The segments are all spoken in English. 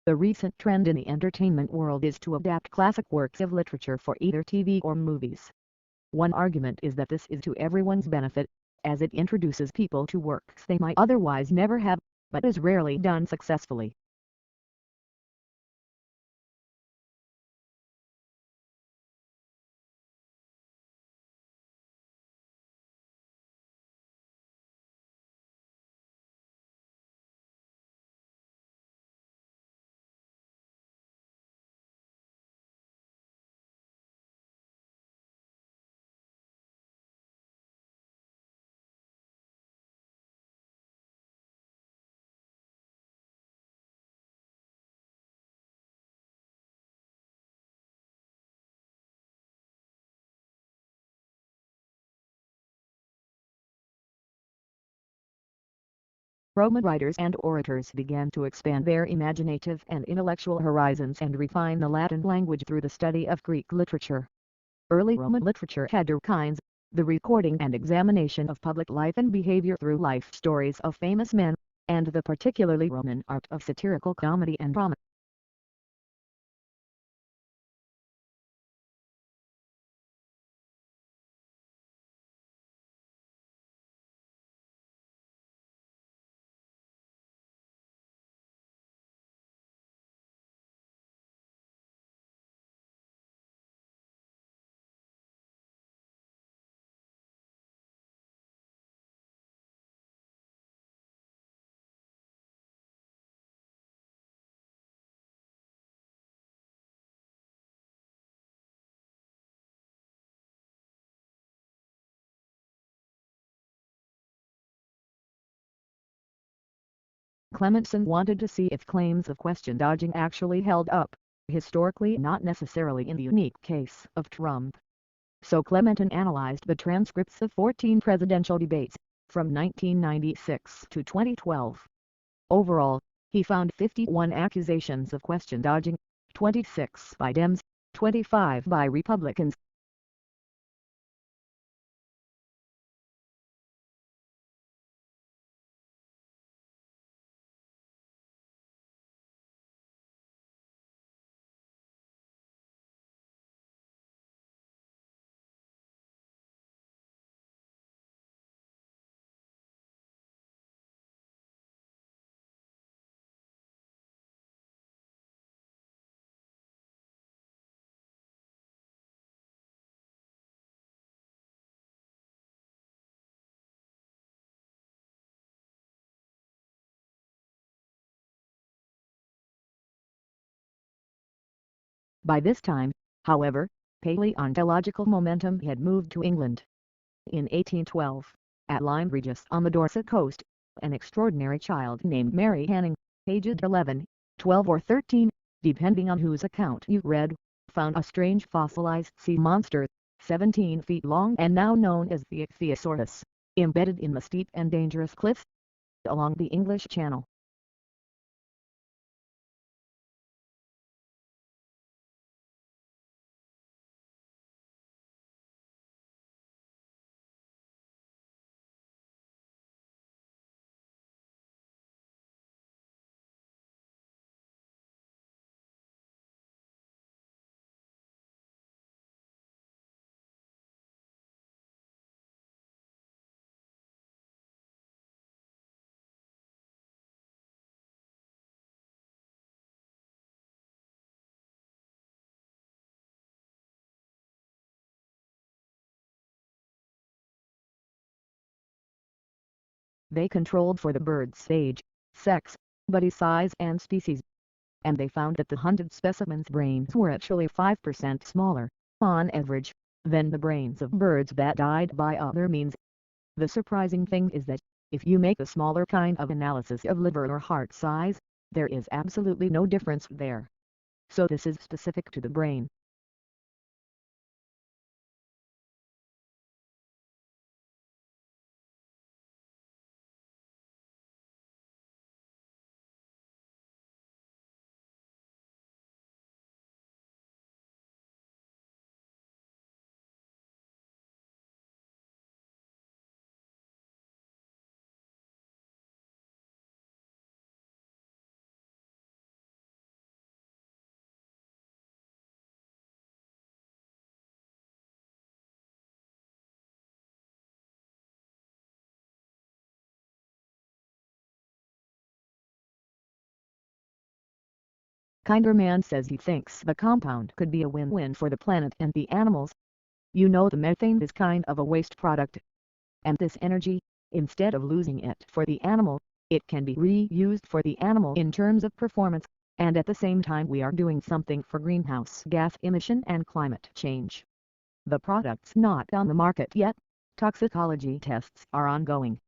The recent trend in the entertainment world is to adapt classic works of literature for either TV or movies. One argument is that this is to everyone's benefit, as it introduces people to works they might otherwise never have, but is rarely done successfully. Roman writers and orators began to expand their imaginative and intellectual horizons and refine the Latin language through the study of Greek literature. Early Roman literature had two kinds: the recording and examination of public life and behavior through life stories of famous men, and the particularly Roman art of satirical comedy and drama. Clemenson wanted to see if claims of question dodging actually held up, historically not necessarily in the unique case of Trump. So Clementon analyzed the transcripts of 14 presidential debates, from 1996 to 2012. Overall, he found 51 accusations of question dodging, 26 by Dems, 25 by Republicans. By this time, however, paleontological momentum had moved to England. In 1812, at Lyme Regis on the Dorset coast, an extraordinary child named Mary Hanning, aged 11, 12 or 13, depending on whose account you read, found a strange fossilized sea monster, 17 feet long and now known as the Ichthyosaurus, embedded in the steep and dangerous cliffs along the English Channel. They controlled for the bird's age, sex, body size and species, and they found that the hunted specimens' brains were actually 5% smaller, on average, than the brains of birds that died by other means. The surprising thing is that, if you make a smaller kind of analysis of liver or heart size, there is absolutely no difference there. So this is specific to the brain. Kinder Man says he thinks the compound could be a win-win for the planet and the animals. You know, the methane is kind of a waste product. And this energy, instead of losing it for the animal, it can be reused for the animal in terms of performance, and at the same time we are doing something for greenhouse gas emission and climate change. The product's not on the market yet. Toxicology tests are ongoing.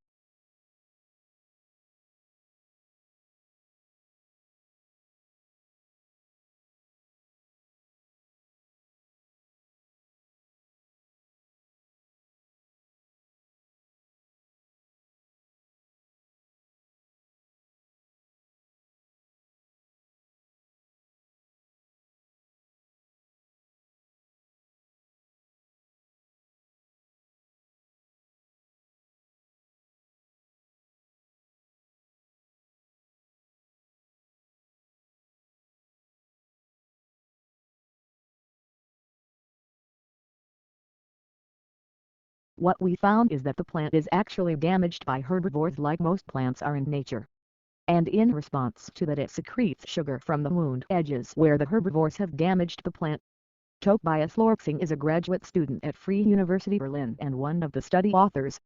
What we found is that the plant is actually damaged by herbivores like most plants are in nature. And in response to that, it secretes sugar from the wound edges where the herbivores have damaged the plant. Tobias Lorpsing is a graduate student at Free University Berlin and one of the study authors.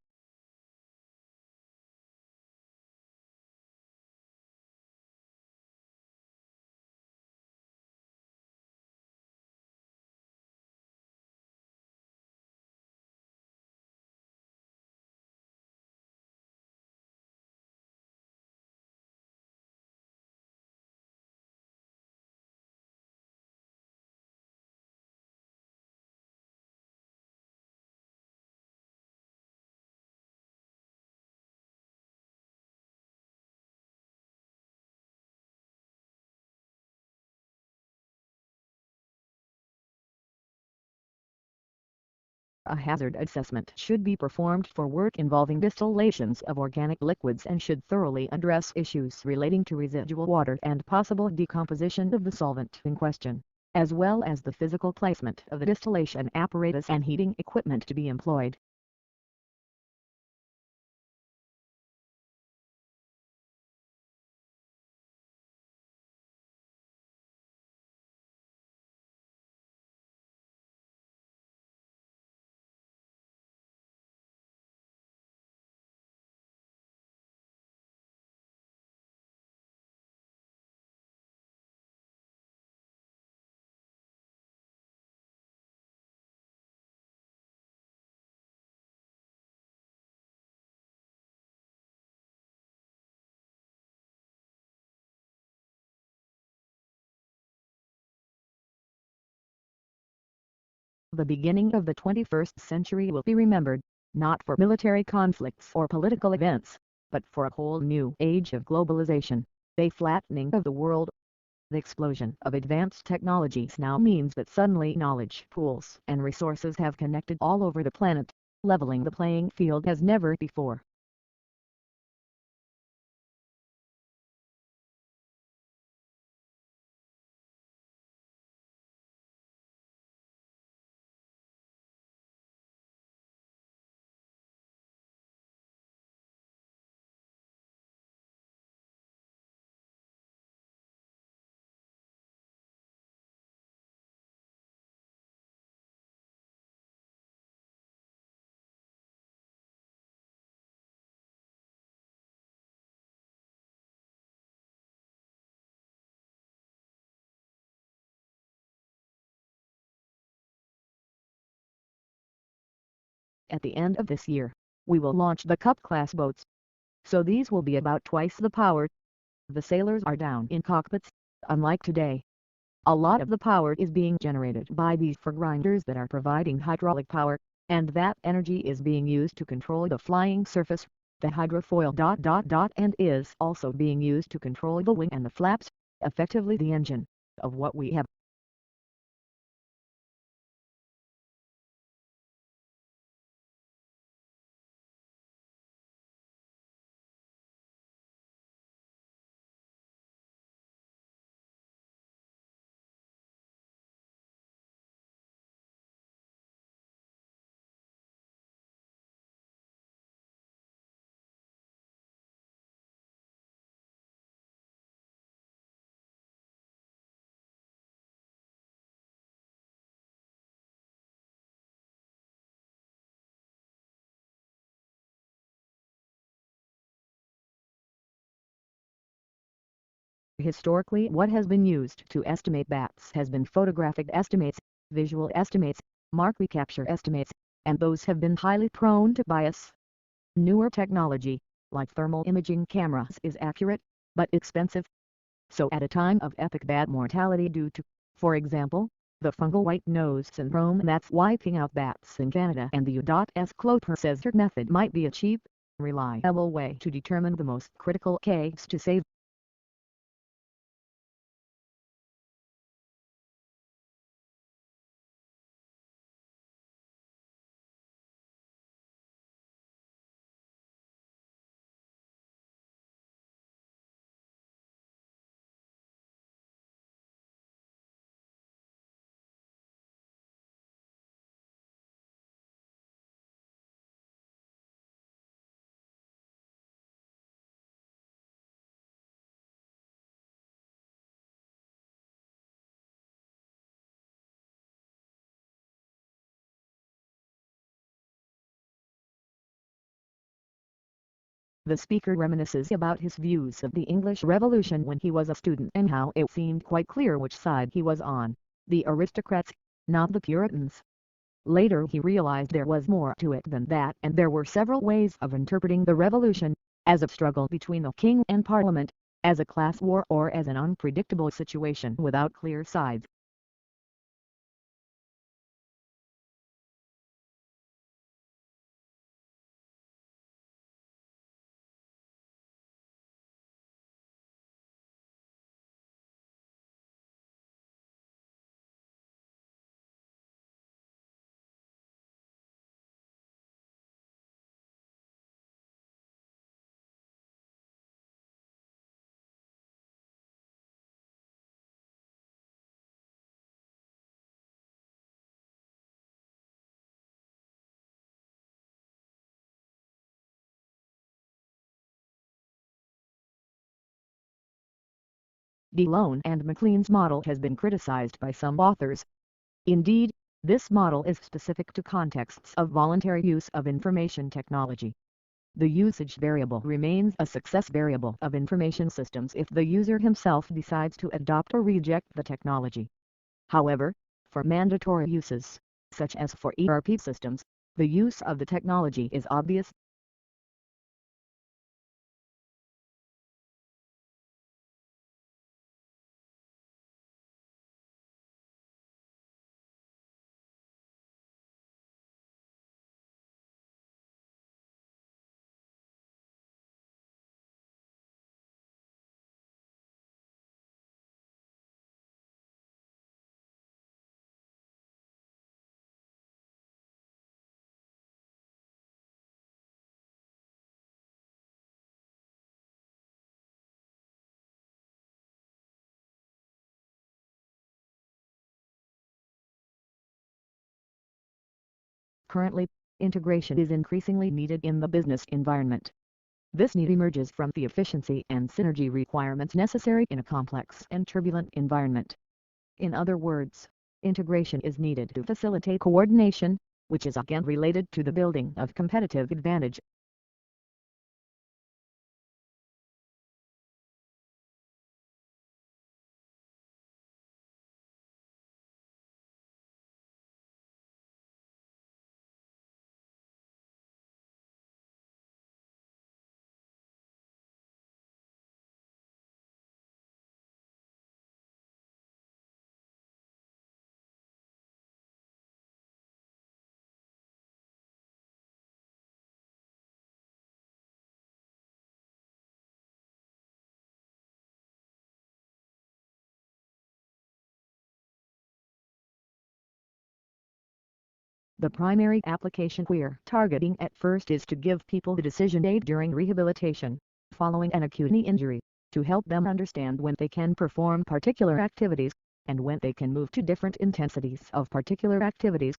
A hazard assessment should be performed for work involving distillations of organic liquids and should thoroughly address issues relating to residual water and possible decomposition of the solvent in question, as well as the physical placement of the distillation apparatus and heating equipment to be employed. The beginning of the 21st century will be remembered, not for military conflicts or political events, but for a whole new age of globalization, a flattening of the world. The explosion of advanced technologies now means that suddenly knowledge pools and resources have connected all over the planet, leveling the playing field as never before. At the end of this year, we will launch the Cup-class boats. So these will be about twice the power. The sailors are down in cockpits, unlike today. A lot of the power is being generated by these grinders that are providing hydraulic power, and that energy is being used to control the flying surface, the hydrofoil ... and is also being used to control the wing and the flaps, effectively the engine, of what we have. Historically, what has been used to estimate bats has been photographic estimates, visual estimates, mark recapture estimates, and those have been highly prone to bias. Newer technology, like thermal imaging cameras, is accurate, but expensive. So at a time of epic bat mortality due to, for example, the fungal white nose syndrome that's wiping out bats in Canada, and the U.S. Cloper says her method might be a cheap, reliable way to determine the most critical case to save. The speaker reminisces about his views of the English Revolution when he was a student and how it seemed quite clear which side he was on, the aristocrats, not the Puritans. Later he realized there was more to it than that, and there were several ways of interpreting the Revolution, as a struggle between the king and parliament, as a class war, or as an unpredictable situation without clear sides. Delone and McLean's model has been criticized by some authors. Indeed, this model is specific to contexts of voluntary use of information technology. The usage variable remains a success variable of information systems if the user himself decides to adopt or reject the technology. However, for mandatory uses, such as for ERP systems, the use of the technology is obvious. Currently, integration is increasingly needed in the business environment. This need emerges from the efficiency and synergy requirements necessary in a complex and turbulent environment. In other words, integration is needed to facilitate coordination, which is again related to the building of competitive advantage. The primary application we're targeting at first is to give people the decision aid during rehabilitation, following an acute knee injury, to help them understand when they can perform particular activities, and when they can move to different intensities of particular activities.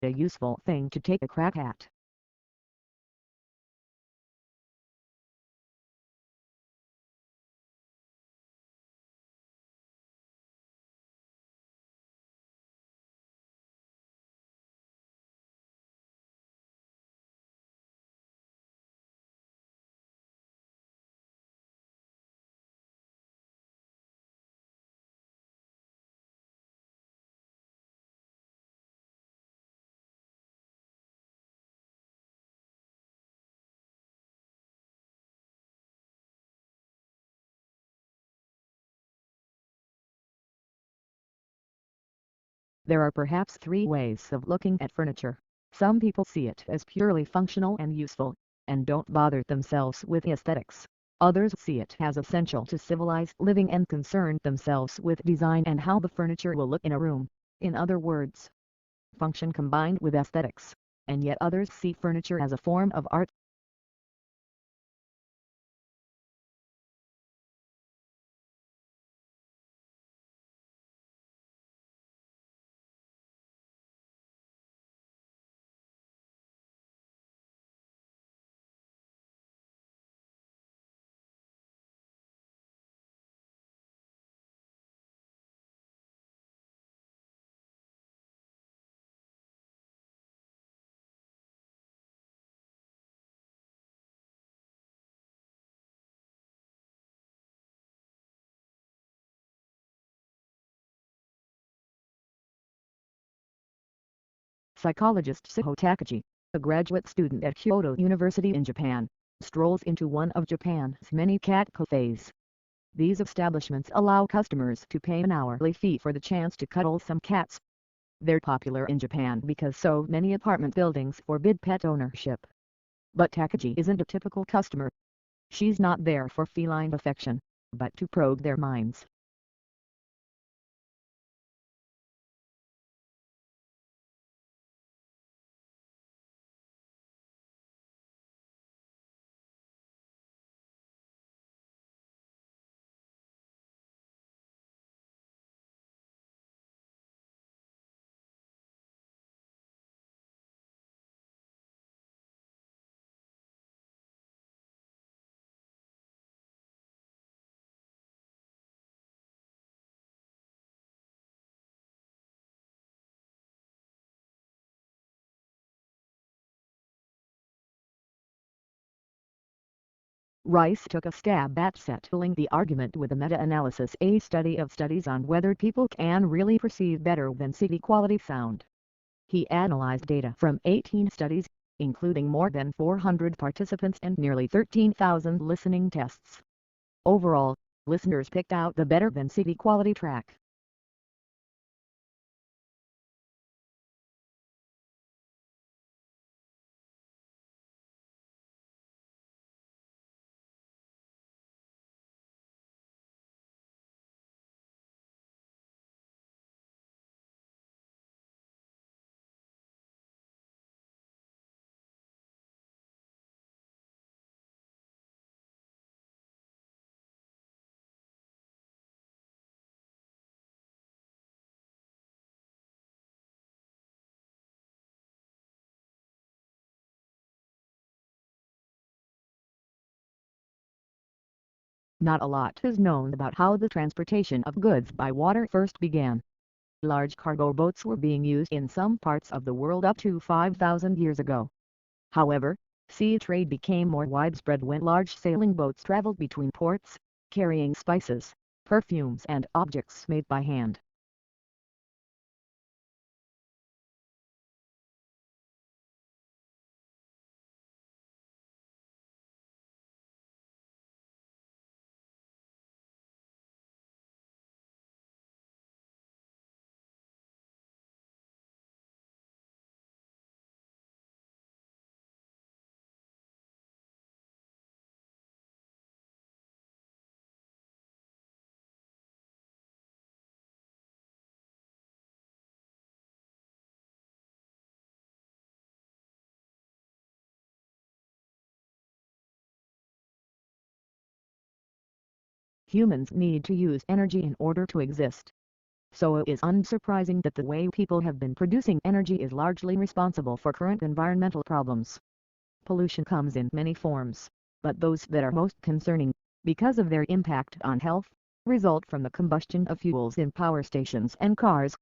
A useful thing to take a crack at. There are perhaps three ways of looking at furniture. Some people see it as purely functional and useful, and don't bother themselves with aesthetics. Others see it as essential to civilized living and concern themselves with design and how the furniture will look in a room. In other words, function combined with aesthetics. And yet others see furniture as a form of art. Psychologist Suho Takagi, a graduate student at Kyoto University in Japan, strolls into one of Japan's many cat cafes. These establishments allow customers to pay an hourly fee for the chance to cuddle some cats. They're popular in Japan because so many apartment buildings forbid pet ownership. But Takagi isn't a typical customer. She's not there for feline affection, but to probe their minds. Rice took a stab at settling the argument with a meta-analysis, a study of studies on whether people can really perceive better than city quality sound. He analyzed data from 18 studies, including more than 400 participants and nearly 13,000 listening tests. Overall, listeners picked out the better than city quality track. Not a lot is known about how the transportation of goods by water first began. Large cargo boats were being used in some parts of the world up to 5,000 years ago. However, sea trade became more widespread when large sailing boats traveled between ports, carrying spices, perfumes and objects made by hand. Humans need to use energy in order to exist. So it is unsurprising that the way people have been producing energy is largely responsible for current environmental problems. Pollution comes in many forms, but those that are most concerning, because of their impact on health, result from the combustion of fuels in power stations and cars.